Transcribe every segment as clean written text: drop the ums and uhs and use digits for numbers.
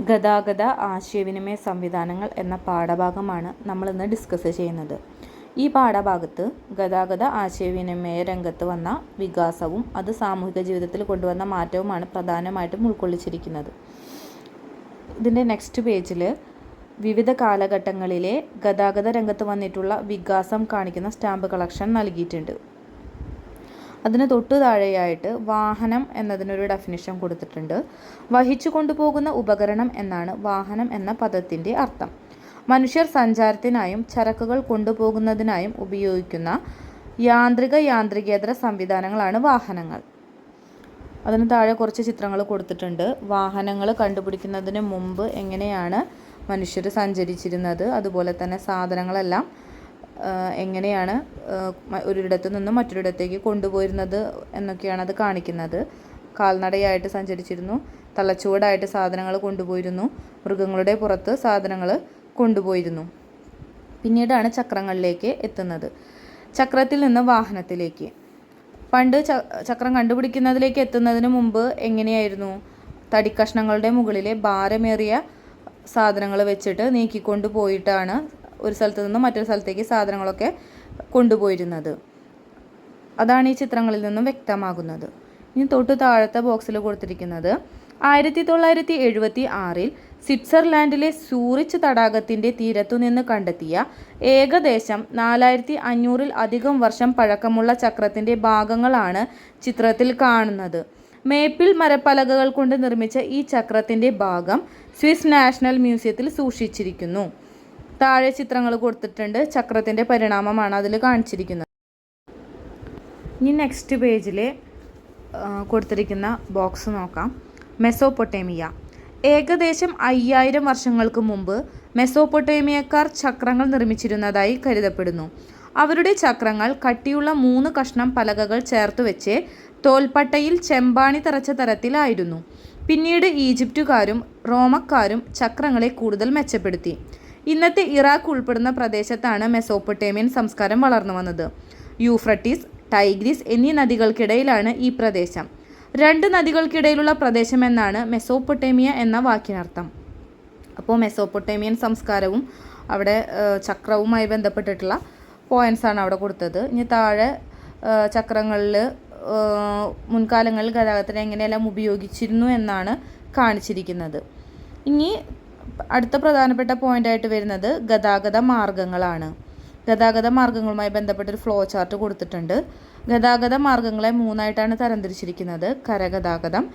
ഗതാഗത ആശയവിനിമയ സംവിധാനങ്ങൾ എന്ന പാഠഭാഗമാണ് നമ്മളിന്ന് ഡിസ്കസ് ചെയ്യുന്നത്. ഈ പാഠഭാഗത്ത് ഗതാഗത ആശയവിനിമയ രംഗത്ത് വന്ന വികാസവും അത് സാമൂഹിക ജീവിതത്തിൽ കൊണ്ടുവന്ന മാറ്റവുമാണ് പ്രധാനമായിട്ടും ഉൾക്കൊള്ളിച്ചിരിക്കുന്നത്. ഇതിൻ്റെ നെക്സ്റ്റ് പേജിൽ വിവിധ കാലഘട്ടങ്ങളിലെ ഗതാഗത രംഗത്ത് വന്നിട്ടുള്ള വികാസം കാണിക്കുന്ന സ്റ്റാമ്പ് കളക്ഷൻ നൽകിയിട്ടുണ്ട്. അതിന് തൊട്ടു താഴെയായിട്ട് വാഹനം എന്നതിനൊരു ഡെഫിനിഷൻ കൊടുത്തിട്ടുണ്ട്. വഹിച്ചു കൊണ്ടുപോകുന്ന ഉപകരണം എന്നാണ് വാഹനം എന്ന പദത്തിൻ്റെ അർത്ഥം. മനുഷ്യർ സഞ്ചാരത്തിനായും ചരക്കുകൾ കൊണ്ടുപോകുന്നതിനായും ഉപയോഗിക്കുന്ന യാന്ത്രികേതര സംവിധാനങ്ങളാണ് വാഹനങ്ങൾ. അതിന് താഴെ കുറച്ച് ചിത്രങ്ങൾ കൊടുത്തിട്ടുണ്ട്. വാഹനങ്ങൾ കണ്ടുപിടിക്കുന്നതിന് മുമ്പ് എങ്ങനെയാണ് മനുഷ്യർ സഞ്ചരിച്ചിരുന്നത്, അതുപോലെ തന്നെ സാധനങ്ങളെല്ലാം എങ്ങനെയാണ് ഒരിടത്തു നിന്നും മറ്റൊരിടത്തേക്ക് കൊണ്ടുപോയിരുന്നത് എന്നൊക്കെയാണ് അത് കാണിക്കുന്നത്. കാൽനടയായിട്ട് സഞ്ചരിച്ചിരുന്നു, തലച്ചുവടായിട്ട് സാധനങ്ങൾ കൊണ്ടുപോയിരുന്നു, മൃഗങ്ങളുടെ പുറത്ത് സാധനങ്ങൾ കൊണ്ടുപോയിരുന്നു. പിന്നീടാണ് ചക്രങ്ങളിലേക്ക് എത്തുന്നത്. ചക്രത്തിൽ നിന്ന് വാഹനത്തിലേക്ക്. പണ്ട് ചക്രം കണ്ടുപിടിക്കുന്നതിലേക്ക് എത്തുന്നതിന് മുമ്പ് എങ്ങനെയായിരുന്നു? തടിക്കഷ്ണങ്ങളുടെ മുകളിലെ ഭാരമേറിയ സാധനങ്ങൾ വെച്ചിട്ട് നീക്കിക്കൊണ്ട് പോയിട്ടാണ് ഒരു സ്ഥലത്ത് നിന്ന് മറ്റൊരു സ്ഥലത്തേക്ക് സാധനങ്ങളൊക്കെ കൊണ്ടുപോയിരുന്നത്. അതാണ് ഈ ചിത്രങ്ങളിൽ നിന്നും വ്യക്തമാകുന്നത്. ഇനി തൊട്ട് താഴത്തെ ബോക്സിൽ കൊടുത്തിരിക്കുന്നത് 1976 സ്വിറ്റ്സർലാൻഡിലെ സൂറിച്ച് തടാകത്തിൻ്റെ തീരത്തുനിന്ന് കണ്ടെത്തിയ ഏകദേശം 4500 അധികം വർഷം പഴക്കമുള്ള ചക്രത്തിൻ്റെ ഭാഗങ്ങളാണ് ചിത്രത്തിൽ കാണുന്നത്. മേപ്പിൾ മരപ്പലകകൾ കൊണ്ട് നിർമ്മിച്ച ഈ ചക്രത്തിൻ്റെ ഭാഗം സ്വിസ് നാഷണൽ മ്യൂസിയത്തിൽ സൂക്ഷിച്ചിരിക്കുന്നു. താഴെ ചിത്രങ്ങൾ കൊടുത്തിട്ടുണ്ട്. ചക്രത്തിൻ്റെ പരിണാമമാണ് അതിൽ കാണിച്ചിരിക്കുന്നത്. ഇനി നെക്സ്റ്റ് പേജിൽ കൊടുത്തിരിക്കുന്ന ബോക്സ് നോക്കാം. മെസോപ്പൊട്ടേമിയ. ഏകദേശം 5000 വർഷങ്ങൾക്ക് മുമ്പ് മെസോപ്പൊട്ടേമിയക്കാർ ചക്രങ്ങൾ നിർമ്മിച്ചിരുന്നതായി കരുതപ്പെടുന്നു. അവരുടെ ചക്രങ്ങൾ കട്ടിയുള്ള 3 കഷ്ണം പലകകൾ ചേർത്തുവെച്ച് തോൽപ്പട്ടയിൽ ചെമ്പാണി തറച്ച തരത്തിലായിരുന്നു. പിന്നീട് ഈജിപ്തുകാരും റോമക്കാരും ചക്രങ്ങളെ കൂടുതൽ മെച്ചപ്പെടുത്തി. ഇന്നത്തെ ഇറാഖ് ഉൾപ്പെടുന്ന പ്രദേശത്താണ് മെസോപ്പൊട്ടേമിയൻ സംസ്കാരം വളർന്നു വന്നത്. യൂഫ്രട്ടീസ്, ടൈഗ്രിസ് എന്നീ നദികൾക്കിടയിലാണ് ഈ പ്രദേശം. 2 നദികൾക്കിടയിലുള്ള പ്രദേശമെന്നാണ് മെസോപ്പൊട്ടേമിയ എന്ന വാക്കിനർത്ഥം. അപ്പോൾ മെസോപ്പൊട്ടേമിയൻ സംസ്കാരവും അവിടെ ചക്രവുമായി ബന്ധപ്പെട്ടിട്ടുള്ള പോയിൻസാണ് അവിടെ കൊടുത്തത്. ഇനി താഴെ ചക്രങ്ങളിൽ മുൻകാലങ്ങളിൽ ഗതാഗതത്തിന് എങ്ങനെയെല്ലാം ഉപയോഗിച്ചിരുന്നു എന്നാണ് കാണിച്ചിരിക്കുന്നത്. ഇനി അടുത്ത പ്രധാനപ്പെട്ട പോയിൻ്റായിട്ട് വരുന്നത് ഗതാഗത മാർഗങ്ങളാണ്. ഗതാഗത മാർഗങ്ങളുമായി ബന്ധപ്പെട്ടൊരു ഫ്ലോ ചാർട്ട് കൊടുത്തിട്ടുണ്ട്. ഗതാഗത മാർഗങ്ങളെ 3ആയിട്ടാണ് തരംതിരിച്ചിരിക്കുന്നത്: കരഗതാഗതം,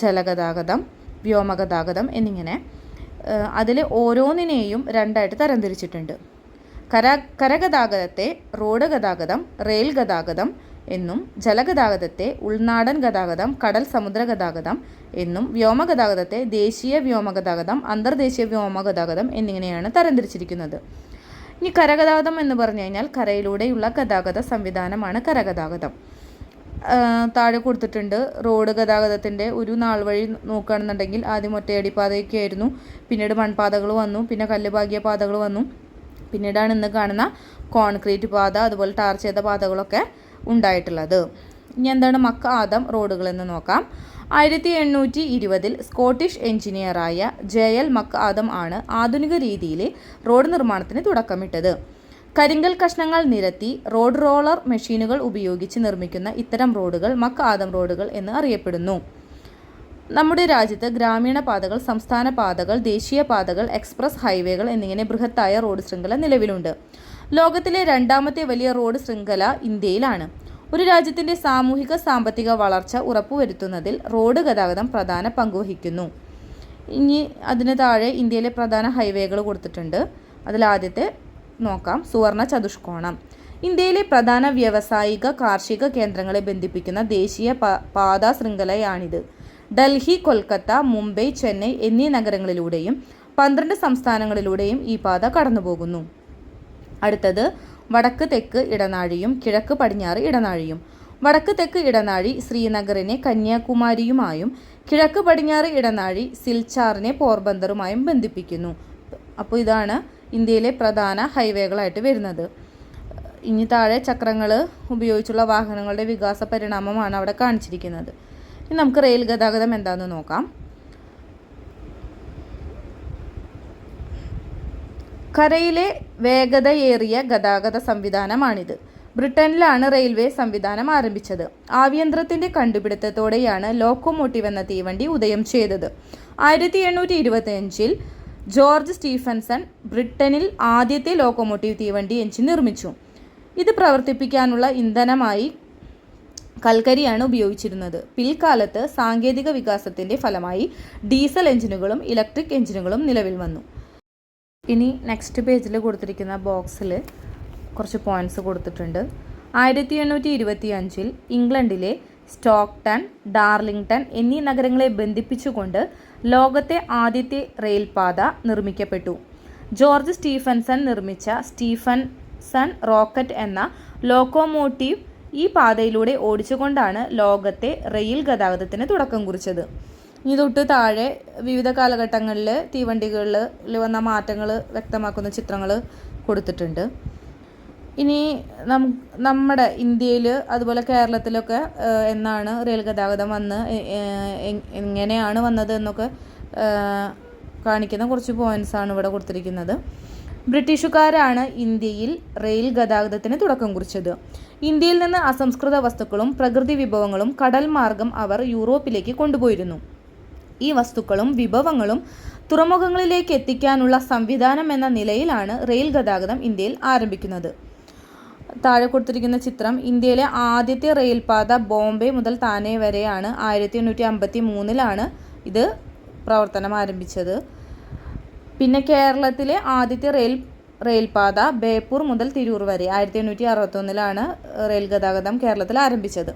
ജലഗതാഗതം, വ്യോമഗതാഗതം എന്നിങ്ങനെ. അതിൽ ഓരോന്നിനെയും 2ആയിട്ട് തരംതിരിച്ചിട്ടുണ്ട്. കരഗതാഗതത്തെ റോഡ് ഗതാഗതം, റെയിൽ ഗതാഗതം എന്നും, ജലഗതാഗതത്തെ ഉൾനാടൻ ഗതാഗതം, കടൽ സമുദ്ര ഗതാഗതം എന്നും, വ്യോമഗതാഗതത്തെ ദേശീയ വ്യോമഗതാഗതം, അന്തർദേശീയ വ്യോമഗതാഗതം എന്നിങ്ങനെയാണ് തരംതിരിച്ചിരിക്കുന്നത്. ഇനി കരഗതാഗതം എന്ന് പറഞ്ഞു കഴിഞ്ഞാൽ കരയിലൂടെയുള്ള ഗതാഗത സംവിധാനമാണ് കരഗതാഗതം. താഴെ കൊടുത്തിട്ടുണ്ട്. റോഡ് ഗതാഗതത്തിൻ്റെ ഒരു നാൾ വഴി നോക്കുകയാണെന്നുണ്ടെങ്കിൽ ആദ്യം ഒറ്റയടിപ്പാതയൊക്കെ ആയിരുന്നു. പിന്നീട് മൺപാതകൾ വന്നു, പിന്നെ കല്ലുപാകിയ പാതകൾ വന്നു. പിന്നീടാണ് ഇന്ന് കാണുന്ന കോൺക്രീറ്റ് പാത, അതുപോലെ ടാർ ചെയ്ത പാതകളൊക്കെ ഉണ്ടായിട്ടുള്ളത്. ഇനി എന്താണ് മക്ക ആദം റോഡുകളെന്ന് നോക്കാം. 1820 സ്കോട്ടിഷ് എഞ്ചിനീയറായ JL മക്ക ആദം ആണ് ആധുനിക രീതിയിൽ റോഡ് നിർമ്മാണത്തിന് തുടക്കമിട്ടത്. കരിങ്കൽ കഷ്ണങ്ങൾ നിരത്തി റോഡ് റോളർ മെഷീനുകൾ ഉപയോഗിച്ച് നിർമ്മിക്കുന്ന ഇത്തരം റോഡുകൾ മക്ക ആദം റോഡുകൾ എന്ന് അറിയപ്പെടുന്നു. നമ്മുടെ രാജ്യത്ത് ഗ്രാമീണ പാതകൾ, സംസ്ഥാന പാതകൾ, ദേശീയ പാതകൾ, എക്സ്പ്രസ് ഹൈവേകൾ എന്നിങ്ങനെ ബൃഹത്തായ റോഡ് ശൃംഖല നിലവിലുണ്ട്. ലോകത്തിലെ 2ാമത്തെ വലിയ റോഡ് ശൃംഖല ഇന്ത്യയിലാണ്. ഒരു രാജ്യത്തിൻ്റെ സാമൂഹിക സാമ്പത്തിക വളർച്ച ഉറപ്പുവരുത്തുന്നതിൽ റോഡ് ഗതാഗതം പ്രധാന പങ്കുവഹിക്കുന്നു. ഇനി അതിന് താഴെ ഇന്ത്യയിലെ പ്രധാന ഹൈവേകൾ കൊടുത്തിട്ടുണ്ട്. അതിലാദ്യത്തെ നോക്കാം. സുവർണ ചതുഷ്കോണം. ഇന്ത്യയിലെ പ്രധാന വ്യാവസായിക കാർഷിക കേന്ദ്രങ്ങളെ ബന്ധിപ്പിക്കുന്ന ദേശീയ പാതാ ശൃംഖലയാണിത്. ഡൽഹി, കൊൽക്കത്ത, മുംബൈ, ചെന്നൈ എന്നീ നഗരങ്ങളിലൂടെയും 12 സംസ്ഥാനങ്ങളിലൂടെയും ഈ പാത കടന്നുപോകുന്നു. അടുത്തത് വടക്ക് തെക്ക് ഇടനാഴിയും കിഴക്ക് പടിഞ്ഞാറ് ഇടനാഴിയും. വടക്ക് തെക്ക് ഇടനാഴി ശ്രീനഗറിനെ കന്യാകുമാരിയുമായും കിഴക്ക് പടിഞ്ഞാറ് ഇടനാഴി സിൽച്ചാറിനെ പോർബന്തറുമായും ബന്ധിപ്പിക്കുന്നു. അപ്പോൾ ഇതാണ് ഇന്ത്യയിലെ പ്രധാന ഹൈവേകളായിട്ട് വരുന്നത്. ഇനി താഴെ ചക്രങ്ങൾ ഉപയോഗിച്ചുള്ള വാഹനങ്ങളുടെ വികാസ പരിണാമമാണ് അവിടെ കാണിച്ചിരിക്കുന്നത്. ഇനി നമുക്ക് റെയിൽ ഗതാഗതം എന്താണെന്ന് നോക്കാം. കരയിലെ വേഗതയേറിയ ഗതാഗത സംവിധാനമാണിത്. ബ്രിട്ടനിലാണ് റെയിൽവേ സംവിധാനം ആരംഭിച്ചത്. ആഭ്യന്തരത്തിൻ്റെ കണ്ടുപിടുത്തത്തോടെയാണ് ലോക്കോമോട്ടീവ് എന്ന തീവണ്ടി ഉദയം ചെയ്തത്. 1825 ജോർജ് സ്റ്റീഫൻസൺ ബ്രിട്ടനിൽ ആദ്യത്തെ ലോക്കോമോട്ടീവ് തീവണ്ടി എഞ്ചിൻ നിർമ്മിച്ചു. ഇത് പ്രവർത്തിപ്പിക്കാനുള്ള ഇന്ധനമായി കൽക്കരിയാണ് ഉപയോഗിച്ചിരുന്നത്. പിൽക്കാലത്ത് സാങ്കേതിക വികാസത്തിൻ്റെ ഫലമായി ഡീസൽ എഞ്ചിനുകളും ഇലക്ട്രിക് എഞ്ചിനുകളും നിലവിൽ വന്നു. ഇനി നെക്സ്റ്റ് പേജിൽ കൊടുത്തിരിക്കുന്ന ബോക്സിൽ കുറച്ച് പോയിൻറ്റ്സ് കൊടുത്തിട്ടുണ്ട്. 1825 ഇംഗ്ലണ്ടിലെ സ്റ്റോക്ടൺ, ഡാർലിംഗ്ടൺ എന്നീ നഗരങ്ങളെ ബന്ധിപ്പിച്ചുകൊണ്ട് ലോകത്തെ ആദ്യത്തെ റെയിൽപാത നിർമ്മിക്കപ്പെട്ടു. ജോർജ് സ്റ്റീഫൻസൺ നിർമ്മിച്ച സ്റ്റീഫൻസൺ റോക്കറ്റ് എന്ന ലോക്കോമോട്ടീവ് ഈ പാതയിലൂടെ ഓടിച്ചുകൊണ്ടാണ് ലോകത്തെ റെയിൽ ഗതാഗതത്തിന് തുടക്കം കുറിച്ചത്. ഇനി തൊട്ട് താഴെ വിവിധ കാലഘട്ടങ്ങളിൽ തീവണ്ടികളിൽ വന്ന മാറ്റങ്ങൾ വ്യക്തമാക്കുന്ന ചിത്രങ്ങൾ കൊടുത്തിട്ടുണ്ട്. ഇനി നമ്മുടെ ഇന്ത്യയിൽ അതുപോലെ കേരളത്തിലൊക്കെ എന്നാണ് റെയിൽ ഗതാഗതം എങ്ങനെയാണ് വന്നത് എന്നൊക്കെ കാണിക്കുന്ന കുറച്ച് പോയിൻറ്റ്സാണ് ഇവിടെ കൊടുത്തിരിക്കുന്നത്. ബ്രിട്ടീഷുകാരാണ് ഇന്ത്യയിൽ റെയിൽ ഗതാഗതത്തിന് തുടക്കം കുറിച്ചത്. ഇന്ത്യയിൽ നിന്ന് അസംസ്കൃത വസ്തുക്കളും പ്രകൃതി വിഭവങ്ങളും കടൽ മാർഗം അവർ യൂറോപ്പിലേക്ക് കൊണ്ടുപോയിരുന്നു. ഈ വസ്തുക്കളും വിഭവങ്ങളും തുറമുഖങ്ങളിലേക്ക് എത്തിക്കാനുള്ള സംവിധാനം എന്ന നിലയിലാണ് റെയിൽ ഗതാഗതം ഇന്ത്യയിൽ ആരംഭിക്കുന്നത്. താഴെ കൊടുത്തിരിക്കുന്ന ചിത്രം ഇന്ത്യയിലെ ആദ്യത്തെ റെയിൽപാത ബോംബെ മുതൽ താനെ വരെയാണ്. 1853 ഇത് പ്രവർത്തനം ആരംഭിച്ചത്. പിന്നെ കേരളത്തിലെ ആദ്യത്തെ റെയിൽപാത ബേപ്പൂർ മുതൽ തിരൂർ വരെ 1861 റെയിൽ ഗതാഗതം കേരളത്തിൽ ആരംഭിച്ചത്.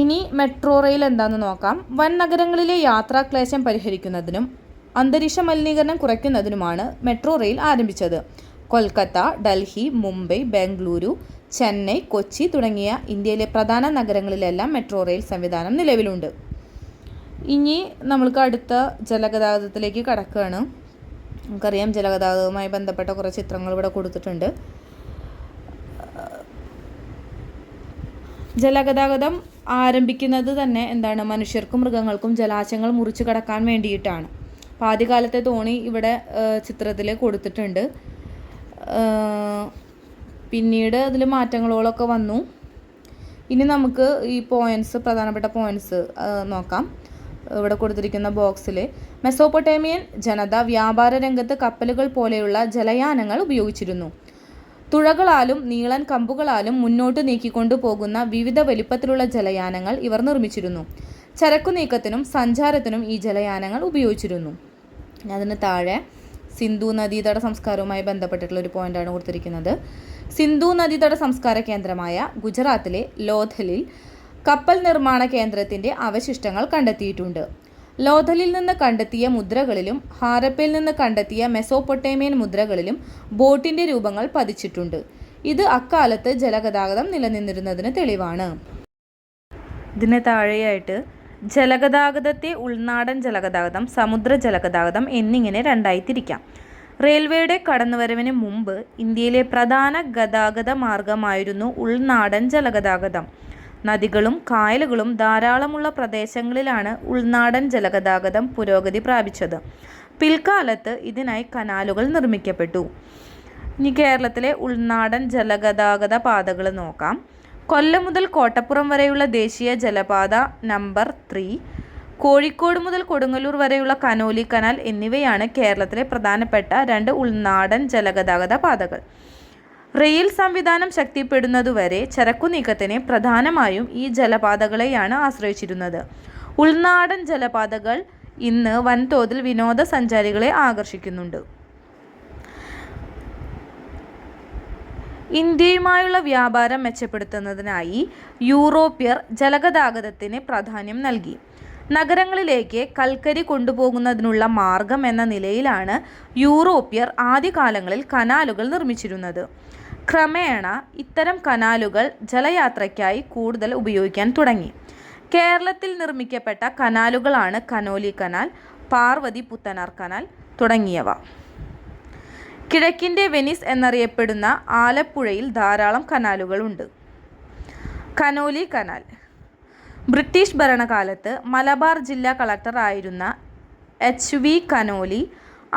ഇനി മെട്രോ റെയിൽ എന്താണെന്ന് നോക്കാം. വൻ നഗരങ്ങളിലെ യാത്രാക്ലേശം പരിഹരിക്കുന്നതിനും അന്തരീക്ഷ മലിനീകരണം കുറയ്ക്കുന്നതിനുമാണ് മെട്രോ റെയിൽ ആരംഭിച്ചത്. കൊൽക്കത്ത, ഡൽഹി, മുംബൈ, ബംഗളൂരു, ചെന്നൈ, കൊച്ചി തുടങ്ങിയ ഇന്ത്യയിലെ പ്രധാന നഗരങ്ങളിലെല്ലാം മെട്രോ റെയിൽ സംവിധാനം നിലവിലുണ്ട്. ഇനി നമ്മൾക്ക് അടുത്ത ജലഗതാഗതത്തിലേക്ക് കടക്കുകയാണ്. നമുക്കറിയാം ജലഗതാഗതവുമായി ബന്ധപ്പെട്ട കുറേ ചിത്രങ്ങൾ ഇവിടെ കൊടുത്തിട്ടുണ്ട്. ജലഗതാഗതം ആരംഭിക്കുന്നത് തന്നെ മനുഷ്യർക്കും മൃഗങ്ങൾക്കും ജലാശയങ്ങൾ മുറിച്ച് കടക്കാൻ വേണ്ടിയിട്ടാണ്. അപ്പോൾ ആദ്യകാലത്തെ തോണി ഇവിടെ ചിത്രത്തിൽ കൊടുത്തിട്ടുണ്ട്. പിന്നീട് അതിൽ മാറ്റങ്ങളൊക്കെ വന്നു. ഇനി നമുക്ക് ഈ പ്രധാനപ്പെട്ട പോയിൻറ്റ്സ് നോക്കാം. ഇവിടെ കൊടുത്തിരിക്കുന്ന ബോക്സിൽ മെസോപ്പൊട്ടേമിയൻ ജനത വ്യാപാര രംഗത്ത് കപ്പലുകൾ പോലെയുള്ള ജലയാനങ്ങൾ ഉപയോഗിച്ചിരുന്നു. തുഴകളാലും നീളൻ കമ്പുകളാലും മുന്നോട്ട് നീക്കിക്കൊണ്ടു പോകുന്ന വിവിധ വലിപ്പത്തിലുള്ള ജലയാനങ്ങൾ ഇവർ നിർമ്മിച്ചിരുന്നു. ചരക്കു നീക്കത്തിനും സഞ്ചാരത്തിനും ഈ ജലയാനങ്ങൾ ഉപയോഗിച്ചിരുന്നു. അതിന് താഴെ സിന്ധു നദീതട സംസ്കാരവുമായി ബന്ധപ്പെട്ടിട്ടുള്ള ഒരു പോയിൻ്റാണ് കൊടുത്തിരിക്കുന്നത്. സിന്ധു നദീതട സംസ്കാര കേന്ദ്രമായ ഗുജറാത്തിലെ ലോഥലിൽ കപ്പൽ നിർമ്മാണ കേന്ദ്രത്തിൻ്റെ അവശിഷ്ടങ്ങൾ കണ്ടെത്തിയിട്ടുണ്ട്. ലോഥലിൽ നിന്ന് കണ്ടെത്തിയ മുദ്രകളിലും ഹാരപ്പയിൽ നിന്ന് കണ്ടെത്തിയ മെസോപ്പൊട്ടേമിയൻ മുദ്രകളിലും ബോട്ടിൻ്റെ രൂപങ്ങൾ പതിച്ചിട്ടുണ്ട്. ഇത് അക്കാലത്ത് ജലഗതാഗതം നിലനിന്നിരുന്നതിന് തെളിവാണ്. ഇതിന് താഴെയായിട്ട് ജലഗതാഗതത്തെ ഉൾനാടൻ ജലഗതാഗതം, സമുദ്ര ജലഗതാഗതം എന്നിങ്ങനെ രണ്ടായി തിരിക്കാം. റെയിൽവേയുടെ കടന്നുവരവിന് മുമ്പ് ഇന്ത്യയിലെ പ്രധാന ഗതാഗത മാർഗമായിരുന്നു ഉൾനാടൻ ജലഗതാഗതം. നദികളും കായലുകളും ധാരാളമുള്ള പ്രദേശങ്ങളിലാണ് ഉൾനാടൻ ജലഗതാഗതം പുരോഗതി പ്രാപിച്ചത്. പിൽക്കാലത്ത് ഇതിനായി കനാലുകൾ നിർമ്മിക്കപ്പെട്ടു. ഇനി കേരളത്തിലെ ഉൾനാടൻ ജലഗതാഗത പാതകൾ നോക്കാം. കൊല്ലം മുതൽ കോട്ടപ്പുറം വരെയുള്ള ദേശീയ ജലപാത നമ്പർ 3, കോഴിക്കോട് മുതൽ കൊടുങ്ങല്ലൂർ വരെയുള്ള കനോലി കനാൽ എന്നിവയാണ് കേരളത്തിലെ പ്രധാനപ്പെട്ട 2 ഉൾനാടൻ ജലഗതാഗത പാതകൾ. റെയിൽ സംവിധാനം ശക്തിപ്പെടുന്നതുവരെ ചരക്കു നീക്കത്തിന് പ്രധാനമായും ഈ ജലപാതകളെയാണ് ആശ്രയിച്ചിരുന്നത്. ഉൾനാടൻ ജലപാതകൾ ഇന്ന് വൻതോതിൽ വിനോദസഞ്ചാരികളെ ആകർഷിക്കുന്നുണ്ട്. ഇന്ത്യയുമായുള്ള വ്യാപാരം മെച്ചപ്പെടുത്തുന്നതിനായി യൂറോപ്യർ ജലഗതാഗതത്തിന് പ്രാധാന്യം നൽകി. നഗരങ്ങളിലേക്ക് കൽക്കരി കൊണ്ടുപോകുന്നതിനുള്ള മാർഗം എന്ന നിലയിലാണ് യൂറോപ്യർ ആദ്യകാലങ്ങളിൽ കനാലുകൾ നിർമ്മിച്ചിരുന്നത്. ക്രമേണ ഇത്തരം കനാലുകൾ ജലയാത്രയ്ക്കായി കൂടുതൽ ഉപയോഗിക്കാൻ തുടങ്ങി. കേരളത്തിൽ നിർമ്മിക്കപ്പെട്ട കനാലുകളാണ് Conolly canal, Parvathy Puthanar canal തുടങ്ങിയവ. കിഴക്കിൻ്റെ വെനീസ് എന്നറിയപ്പെടുന്ന ആലപ്പുഴയിൽ ധാരാളം കനാലുകളുണ്ട്. കനോലി കനാൽ ബ്രിട്ടീഷ് ഭരണകാലത്ത് മലബാർ ജില്ലാ കളക്ടർ ആയിരുന്ന HV കനോലി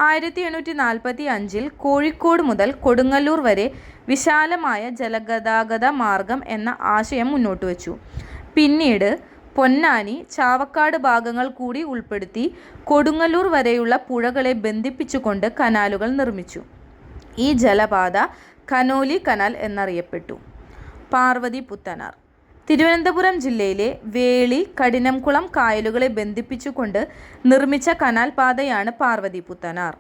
1845 കോഴിക്കോട് മുതൽ കൊടുങ്ങല്ലൂർ വരെ വിശാലമായ ജലഗതാഗത മാർഗം എന്ന ആശയം മുന്നോട്ട് വച്ചു. പിന്നീട് പൊന്നാനി, ചാവക്കാട് ഭാഗങ്ങൾ കൂടി ഉൾപ്പെടുത്തി കൊടുങ്ങല്ലൂർ വരെയുള്ള പുഴകളെ ബന്ധിപ്പിച്ചുകൊണ്ട് കനാലുകൾ നിർമ്മിച്ചു. ഈ ജലപാത കനോലി കനാൽ എന്നറിയപ്പെട്ടു. പാർവതി പുത്തനാർ. തിരുവനന്തപുരം ജില്ലയിലെ വേളി, കഠിനംകുളം കായലുകളെ ബന്ധിപ്പിച്ചുകൊണ്ട് നിർമ്മിച്ച കനാൽ പാതയാണ് പാർവതി പുത്തനാർ.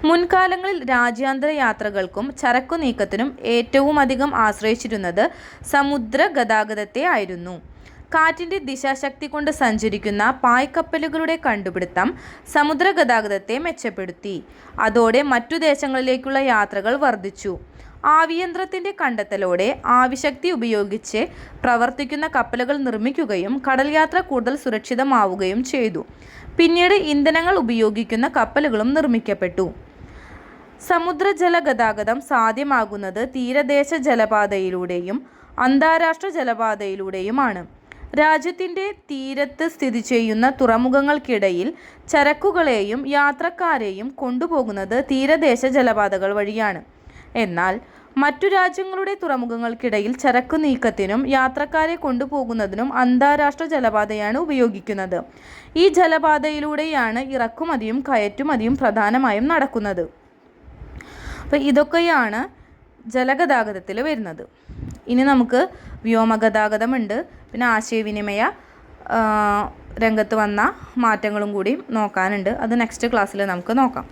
മുൻകാലങ്ങളിൽ രാജ്യാന്തര യാത്രകൾക്കും ചരക്കു നീക്കത്തിനും ഏറ്റവും അധികം ആശ്രയിച്ചിരുന്നത് സമുദ്ര ഗതാഗതത്തെ ആയിരുന്നു. കാറ്റിൻ്റെ ദിശാശക്തി കൊണ്ട് സഞ്ചരിക്കുന്ന പായ്ക്കപ്പലുകളുടെ കണ്ടുപിടുത്തം സമുദ്ര ഗതാഗതത്തെ മെച്ചപ്പെടുത്തി. അതോടെ മറ്റു ദേശങ്ങളിലേക്കുള്ള യാത്രകൾ വർദ്ധിച്ചു. ആവിയന്ത്രത്തിൻ്റെ കണ്ടെത്തലോടെ ആവിശക്തി ഉപയോഗിച്ച് പ്രവർത്തിക്കുന്ന കപ്പലുകൾ നിർമ്മിക്കുകയും കടൽ യാത്ര കൂടുതൽ സുരക്ഷിതമാവുകയും ചെയ്തു. പിന്നീട് ഇന്ധനങ്ങൾ ഉപയോഗിക്കുന്ന കപ്പലുകളും നിർമ്മിക്കപ്പെട്ടു. സമുദ്രജല ഗതാഗതം സാധ്യമാകുന്നത് തീരദേശ ജലപാതയിലൂടെയും അന്താരാഷ്ട്ര ജലപാതയിലൂടെയുമാണ്. രാജ്യത്തിൻ്റെ തീരത്ത് സ്ഥിതി ചെയ്യുന്ന തുറമുഖങ്ങൾക്കിടയിൽ ചരക്കുകളെയും യാത്രക്കാരെയും കൊണ്ടുപോകുന്നത് തീരദേശ ജലപാതകൾ വഴിയാണ്. എന്നാൽ മറ്റു രാജ്യങ്ങളുടെ തുറമുഖങ്ങൾക്കിടയിൽ ചരക്കു നീക്കത്തിനും യാത്രക്കാരെ കൊണ്ടുപോകുന്നതിനും അന്താരാഷ്ട്ര ജലപാതയാണ് ഉപയോഗിക്കുന്നത്. ഈ ജലപാതയിലൂടെയാണ് ഇറക്കുമതിയും കയറ്റുമതിയും പ്രധാനമായും നടക്കുന്നത്. അപ്പോൾ ഇതൊക്കെയാണ് ജലഗതാഗതത്തിൽ വരുന്നത്. ഇനി നമുക്ക് വ്യോമഗതാഗതമുണ്ട്, പിന്നെ ആശയവിനിമയ രംഗത്ത് വന്ന മാറ്റങ്ങളും കൂടി നോക്കാനുണ്ട്. അത് നെക്സ്റ്റ് ക്ലാസ്സിൽ നമുക്ക് നോക്കാം.